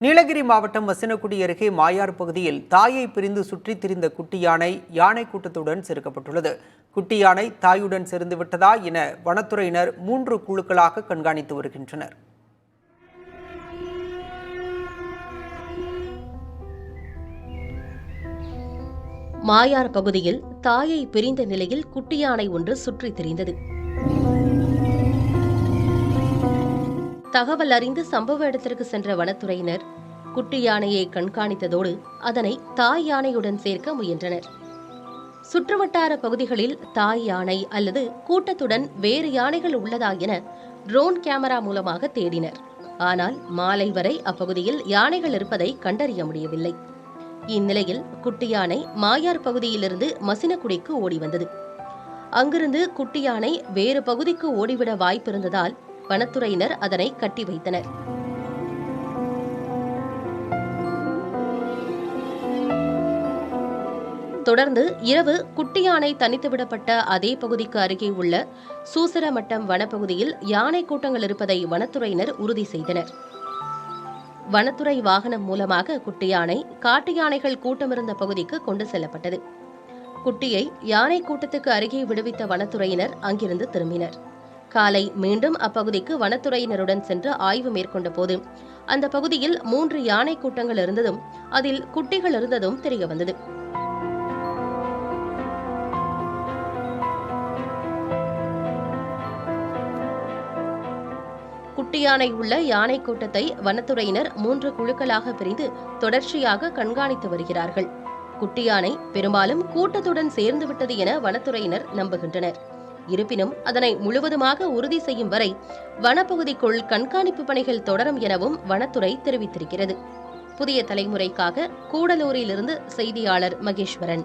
நீலகிரி மாவட்டம் மசினகுடி அருகே மாயார் பகுதியில் தாயை பிரிந்து சுற்றித் திரிந்த குட்டி யானை கூட்டத்துடன் சேர்க்கப்பட்டுள்ளது. குட்டி யானை தாயுடன் சேர்ந்து விட்டதா என வனத்துறையினர் 3 குழுக்களாக கண்காணித்து வருகின்றனர். மாயார் பகுதியில் தாயை பிரிந்த நிலையில் குட்டி யானை ஒன்று சுற்றித் திரிந்தது. தகவல் அறிந்து சம்பவ இடத்திற்கு சென்ற வனத்துறையினர் குட்டி யானையை கண்காணித்ததோடு அதனை தாய் யானையுடன் சேர்க்க முயன்றனர். சுற்றுவட்டார பகுதிகளில் தாய் யானை அல்லது கூட்டத்துடன் வேறு யானைகள் உள்ளதா என ட்ரோன் கேமரா மூலமாக தேடினர். ஆனால் மாலை வரை அப்பகுதியில் யானைகள் இருப்பதை கண்டறிய முடியவில்லை. இந்நிலையில் குட்டி யானை மாயார் பகுதியிலிருந்து மசினகுடிக்கு ஓடி வந்தது. அங்கிருந்து குட்டி யானை வேறு பகுதிக்கு ஓடிவிட வாய்ப்பிருந்ததால் வனத்துறையினர் அதனை கட்டி வைத்தனர். தொடர்ந்து இரவு குட்டி யானை தனித்து விடப்பட்ட அதே பகுதிக்கு அருகே உள்ள சூசரமட்டம் வனப்பகுதியில் யானை கூட்டங்கள் இருப்பதை வனத்துறையினர் உறுதி செய்தனர். வனத்துறை வாகனம் மூலமாக குட்டி யானை காட்டு யானைகள் கூட்டமிருந்த பகுதிக்கு கொண்டு செல்லப்பட்டது. குட்டியை யானை கூட்டத்துக்கு அருகே விடுவித்த வனத்துறையினர் அங்கிருந்து திரும்பினர். காலை மீண்டும் அப்பகுதிக்கு வனத்துறையினருடன் சென்று ஆய்வு மேற்கொண்ட போது அந்த பகுதியில் 3 யானை கூட்டங்கள் இருந்ததும் அதில் குட்டிகள் இருந்ததும் தெரியவந்தது. குட்டி யானை உள்ள யானை கூட்டத்தை வனத்துறையினர் 3 குழுக்களாக பிரிந்து தொடர்ச்சியாக கண்காணித்து வருகிறார்கள். குட்டி யானை பெரும்பாலும் கூட்டத்துடன் சேர்ந்து விட்டது என வனத்துறையினர் நம்புகின்றனர். இருப்பினும் அதனை முழுவதுமாக உறுதி செய்யும் வரை வனப்பகுதிக்குள் கண்காணிப்பு பணிகள் தொடரும் எனவும் வனத்துறை தெரிவித்திருக்கிறது. புதிய தலைமுறைக்காக கூடலூரிலிருந்து செய்தியாளர் மகேஸ்வரன்.